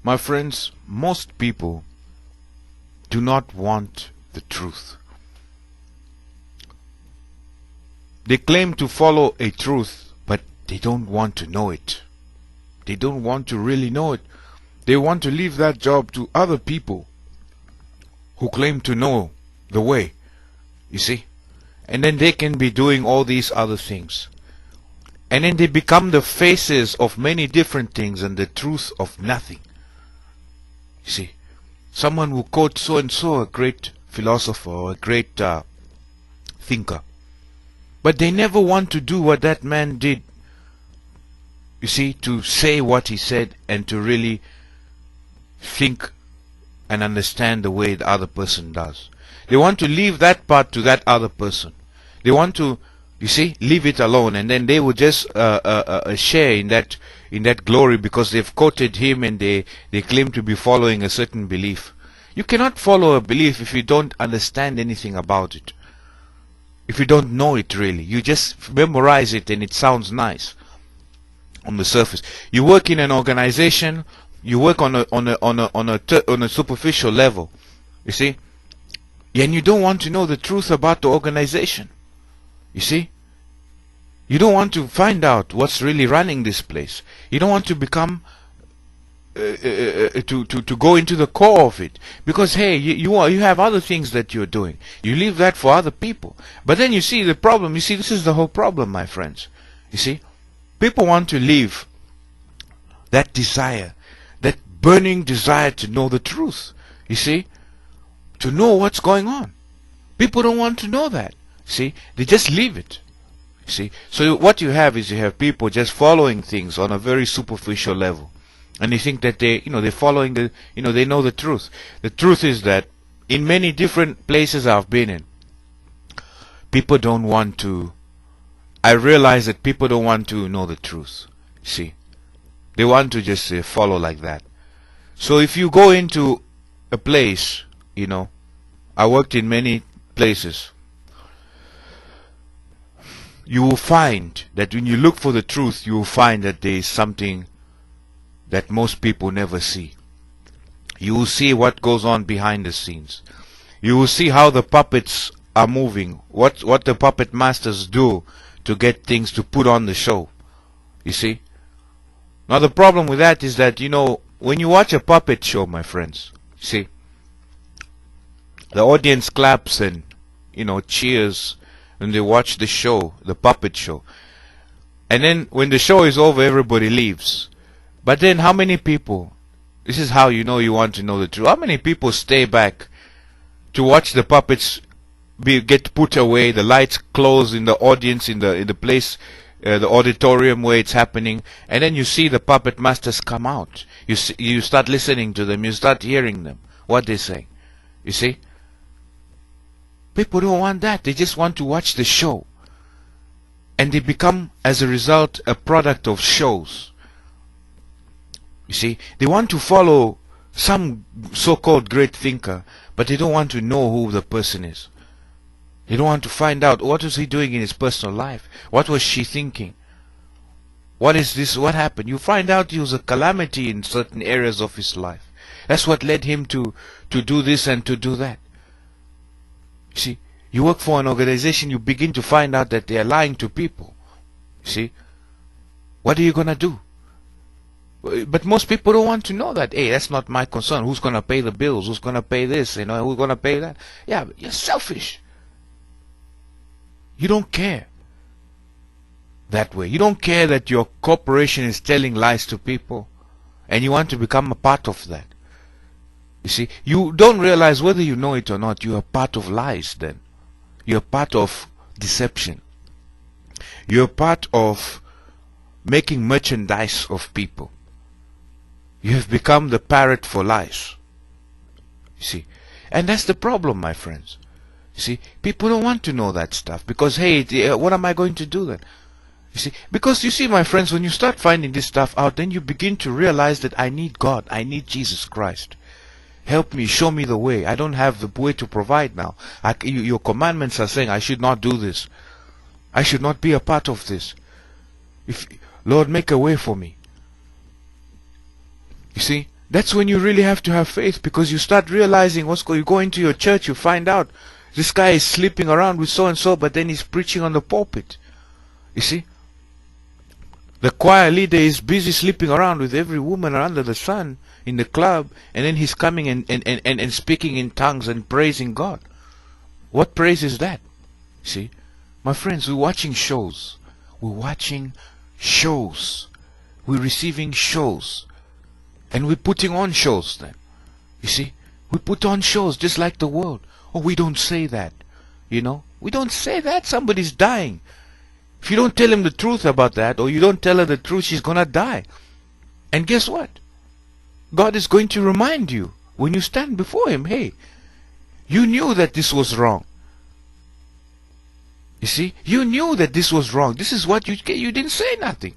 My friends, most people do not want the truth. They claim to follow a truth, but they don't want to know it. They don't want to really know it. They want to leave that job to other people who claim to know the way. You see? And then they can be doing all these other things. And then they become the faces of many different things and the truth of nothing. You see? Someone will quote so and so, a great philosopher or a great thinker. But they never want to do what that man did. You see, to say what he said and to really think and understand the way the other person does. They want to leave that part to that other person. They want to, you see, leave it alone, and then they will just share in that glory because they've quoted him and they claim to be following a certain belief. You cannot follow a belief if you don't understand anything about it. If you don't know it really, you just memorize it and it sounds nice on the surface. You work in an organization, you work on a superficial level, you see, and you don't want to know the truth about the organization. You see, you don't want to find out what's really running this place. You don't want to become to go into the core of it, because hey, you have other things that you're doing. You leave that for other people. But then you see the problem. You see, this is the whole problem, my friends. You see, people want to leave that desire, that burning desire to know the truth. You see, to know what's going on. People don't want to know that. See, they just leave it. See, so what you have is you have people just following things on a very superficial level. And they think that they're following the, they know the truth. The truth is that in many different places I've been in, people don't want to, I realize that people don't want to know the truth. See, they want to just follow like that. So if you go into a place, I worked in many places, you will find that when you look for the truth, you will find that there is something that most people never see. You will see what goes on behind the scenes. You will see how the puppets are moving, what the puppet masters do to get things to put on the show. You see? Now the problem with that is that, when you watch a puppet show, my friends, see, the audience claps and, cheers when they watch the show, the puppet show. And then when the show is over, everybody leaves. But then how many people, this is how you want to know the truth, how many people stay back to watch the puppets get put away, the lights close in the audience, in the place, the auditorium where it's happening, and then you see the puppet masters come out. You start listening to them, you start hearing them, what they say. You see? People don't want that. They just want to watch the show. And they become, as a result, a product of shows. You see, they want to follow some so-called great thinker, but they don't want to know who the person is. They don't want to find out what was he doing in his personal life. What was she thinking? What is this? What happened? You find out he was a calamity in certain areas of his life. That's what led him to do this and to do that. You see, you work for an organization, you begin to find out that they are lying to people. You see, what are you going to do? But most people don't want to know that. Hey, that's not my concern. Who's going to pay the bills? Who's going to pay this? Who's going to pay that? Yeah, but you're selfish. You don't care that way. You don't care that your corporation is telling lies to people, and you want to become a part of that. You see, you don't realize, whether you know it or not, you are part of lies then. You're part of deception. You're part of making merchandise of people. You have become the parrot for lies. You see, and that's the problem, my friends. You see, people don't want to know that stuff because, hey, what am I going to do then? You see, because you see, my friends, when you start finding this stuff out, then you begin to realize that I need God. I need Jesus Christ. Help me, show me the way. I don't have the way to provide now. Your commandments are saying I should not do this. I should not be a part of this. Lord, make a way for me. You see, That's when you really have to have faith, because you start realizing you go into your church, you find out this guy is sleeping around with so and so, but then he's preaching on the pulpit. You see? The choir leader is busy sleeping around with every woman under the sun in the club, and then he's coming and speaking in tongues and praising God. What praise is that? See? My friends, we're watching shows. We're watching shows. We're receiving shows. And we're putting on shows then. You see? We put on shows just like the world. Oh, we don't say that. You know? We don't say that. Somebody's dying. If you don't tell him the truth about that, or you don't tell her the truth, she's gonna die. And guess what? God is going to remind you when you stand before him, hey, you knew that this was wrong. You see? You knew that this was wrong. This is what you didn't say nothing.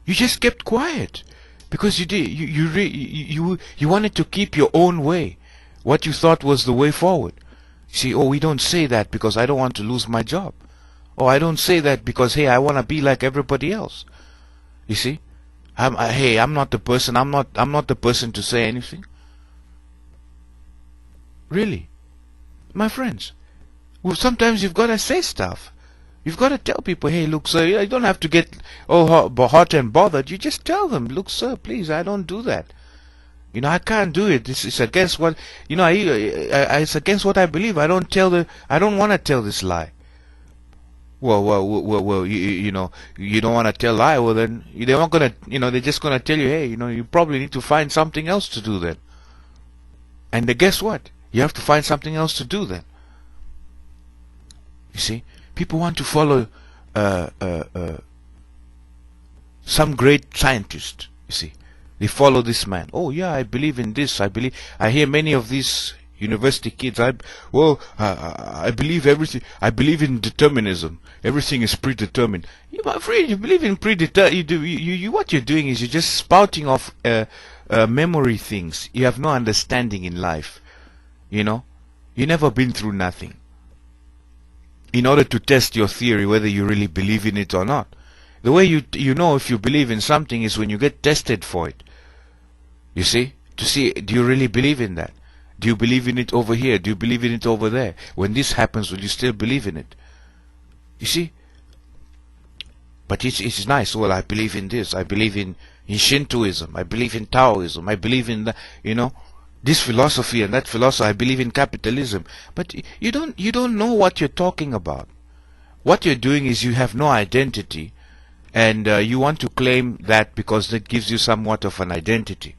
You just kept quiet because you wanted to keep your own way, what you thought was the way forward. See, oh, we don't say that because I don't want to lose my job. Oh, I don't say that because, hey, I want to be like everybody else. You see? I'm not the person. I'm not the person to say anything. Really, my friends. Well, sometimes you've got to say stuff. You've got to tell people, hey, look, sir, you don't have to get hot and bothered. You just tell them, look, sir, please, I don't do that. You know, I can't do it. It's against what, you know, it's against what I believe. I don't want to tell this lie. Well, you know, you don't want to tell lie. Well, then they're not gonna, you know, they're just gonna tell you, hey, you know, you probably need to find something else to do then. And guess what? You have to find something else to do then. You see, people want to follow some great scientist. You see, they follow this man. Oh yeah, I believe in this. I hear many of these university kids. I believe everything. I believe in determinism. Everything is predetermined. I'm afraid you believe in predetermined. What you're doing is you're just spouting off memory things. You have no understanding in life. You know, you never been through nothing. In order to test your theory whether you really believe in it or not. The way you know if you believe in something is when you get tested for it. You see? To see, do you really believe in that? Do you believe in it over here? Do you believe in it over there? When this happens, will you still believe in it? You see? But it's nice. Well, I believe in this. I believe in Shintoism. I believe in Taoism. I believe in you know, this philosophy and that philosophy. I believe in capitalism. But you don't know what you're talking about. What you're doing is you have no identity, and you want to claim that because that gives you somewhat of an identity.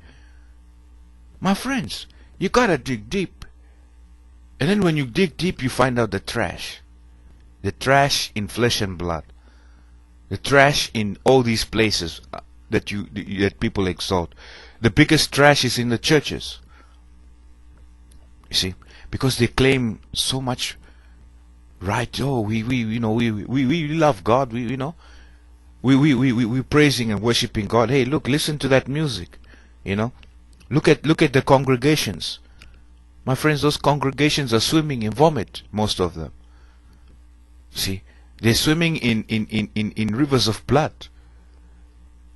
My friends, you gotta dig deep. And then when you dig deep, you find out the trash. The trash in flesh and blood. The trash in all these places that people exalt. The biggest trash is in the churches. You see, because they claim so much right. Oh, we love God. We're praising and worshiping God. Hey, look, listen to that music. You know, look at the congregations. My friends, those congregations are swimming in vomit, most of them. See, they're swimming in rivers of blood.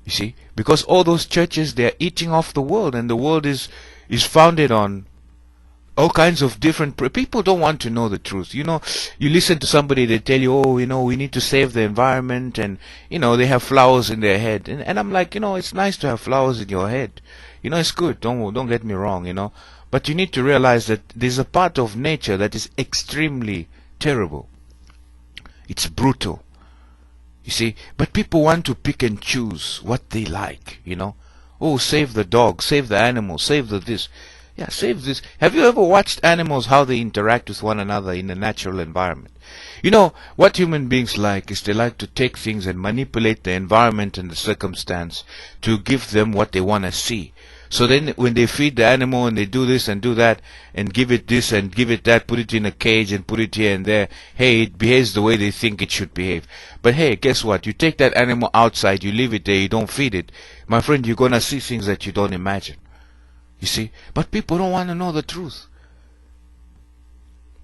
You see, because all those churches, they're eating off the world, and the world is founded on all kinds of different people don't want to know the truth. You know, you listen to somebody, they tell you, oh, you know, we need to save the environment, and you know, they have flowers in their head, and I'm like, you know, it's nice to have flowers in your head. You know, it's good. Don't get me wrong. You know, but you need to realize that there's a part of nature that is extremely terrible. It's brutal. You see, but people want to pick and choose what they like. You know, oh, save the dog, save the animal, save the this. Yeah, save this. Have you ever watched animals, how they interact with one another in a natural environment? You know, what human beings like is they like to take things and manipulate the environment and the circumstance to give them what they want to see. So then when they feed the animal and they do this and do that and give it this and give it that, put it in a cage and put it here and there, hey, it behaves the way they think it should behave. But hey, guess what? You take that animal outside, you leave it there, you don't feed it. My friend, you're going to see things that you don't imagine. You see? But people don't want to know the truth.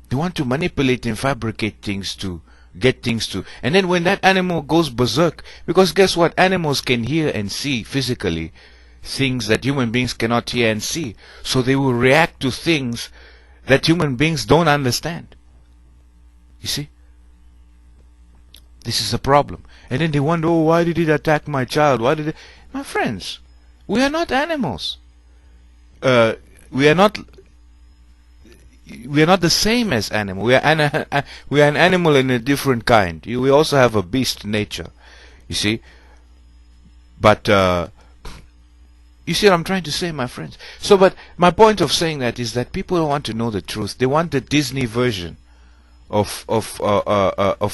They want to manipulate and fabricate things to get things to. And then when that animal goes berserk, because guess what? Animals can hear and see physically. things that human beings cannot hear and see. So they will react to things that human beings don't understand. You see? This is a problem. And then they wonder, oh, why did it attack my child? Why did it? My friends, we are not animals. We are not the same as animals. We are an animal in a different kind. We also have a beast nature. You see? But you see what I'm trying to say, my friends? So, but my point of saying that is that people don't want to know the truth. They want the Disney version of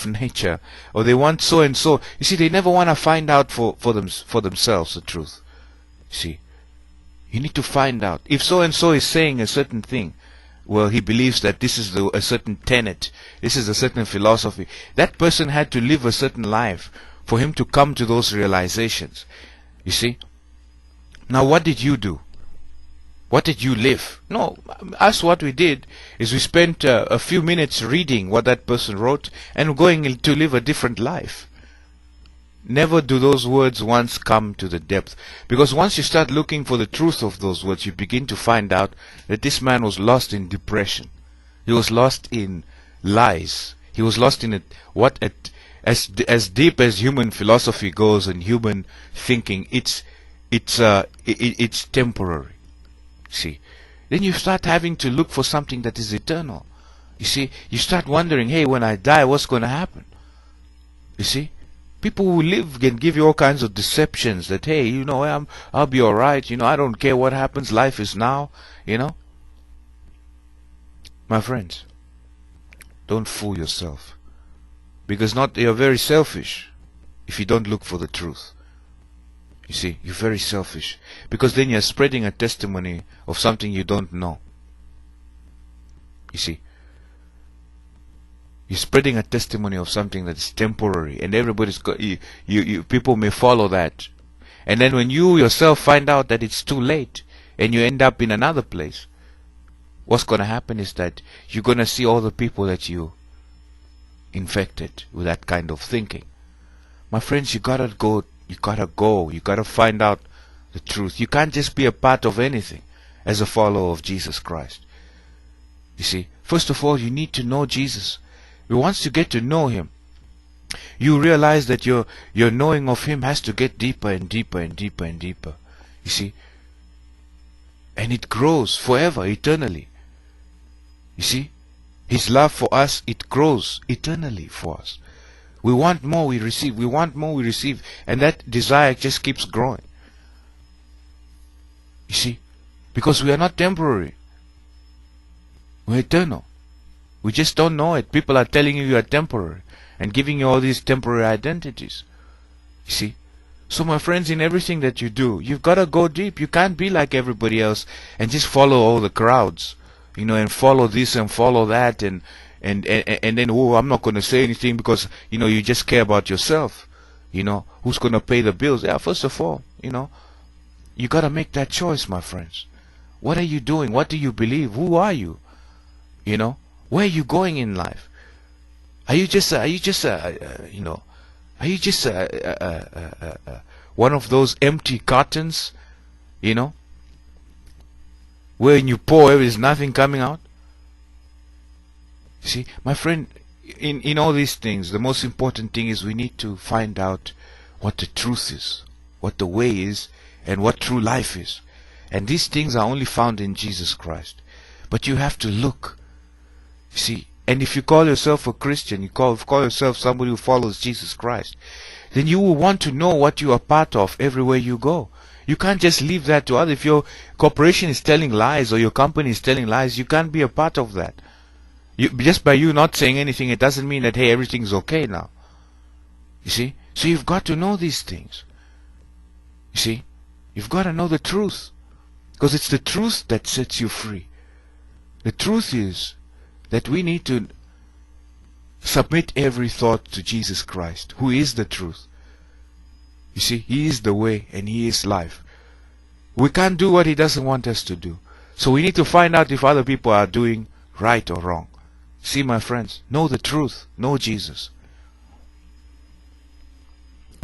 nature, or they want so and so. You see, they never want to find out for themselves the truth. You see, you need to find out if so and so is saying a certain thing. Well, he believes that this is a certain tenet, this is a certain philosophy. That person had to live a certain life for him to come to those realizations. You see? Now, what did you do? What did you live? No, us, what we did is we spent a few minutes reading what that person wrote and going to live a different life. Never do those words once come to the depth. Because once you start looking for the truth of those words, you begin to find out that this man was lost in depression. He was lost in lies. He was lost in as deep as human philosophy goes and human thinking. It's temporary. See, then you start having to look for something that is eternal. You see, you start wondering, hey, when I die, what's going to happen? You see, people who live can give you all kinds of deceptions that, hey, you know, I'll be all right. You know, I don't care what happens. Life is now. You know, my friends, don't fool yourself, because you're very selfish if you don't look for the truth. You see, you're very selfish, because then you're spreading a testimony of something you don't know. You see, you're spreading a testimony of something that's temporary, and everybody's people may follow that. And then when you yourself find out that it's too late and you end up in another place, what's going to happen is that you're going to see all the people that you infected with that kind of thinking. My friends, you gotta go. You gotta find out the truth. You can't just be a part of anything as a follower of Jesus Christ. You see, first of all, you need to know Jesus. Once you get to know Him, you realize that your knowing of Him has to get deeper and deeper and deeper and deeper. You see, and it grows forever, eternally. You see, His love for us, it grows eternally for us. We want more, we receive. We want more, we receive. And that desire just keeps growing. You see? Because we are not temporary. We're eternal. We just don't know it. People are telling you are temporary and giving you all these temporary identities. You see? So my friends, in everything that you do, you've got to go deep. You can't be like everybody else and just follow all the crowds. You know, and follow this and follow that and then, oh, I'm not going to say anything because, you know, you just care about yourself. You know, who's going to pay the bills? Yeah, first of all, you know, you got to make that choice, my friends. What are you doing? What do you believe? Who are you? You know, where are you going in life? Are you just one of those empty cartons, you know, where you pour, there's nothing coming out? You see, my friend, in all these things, the most important thing is we need to find out what the truth is, what the way is, and what true life is. And these things are only found in Jesus Christ. But you have to look. You see, and if you call yourself a Christian, you call yourself somebody who follows Jesus Christ, then you will want to know what you are part of everywhere you go. You can't just leave that to others. If your corporation is telling lies or your company is telling lies, you can't be a part of that. Just by you not saying anything, it doesn't mean that, hey, everything's okay now. You see? So you've got to know these things. You see? You've got to know the truth. Because it's the truth that sets you free. The truth is that we need to submit every thought to Jesus Christ, who is the truth. You see? He is the way and He is life. We can't do what He doesn't want us to do. So we need to find out if other people are doing right or wrong. See, my friends, know the truth. Know Jesus.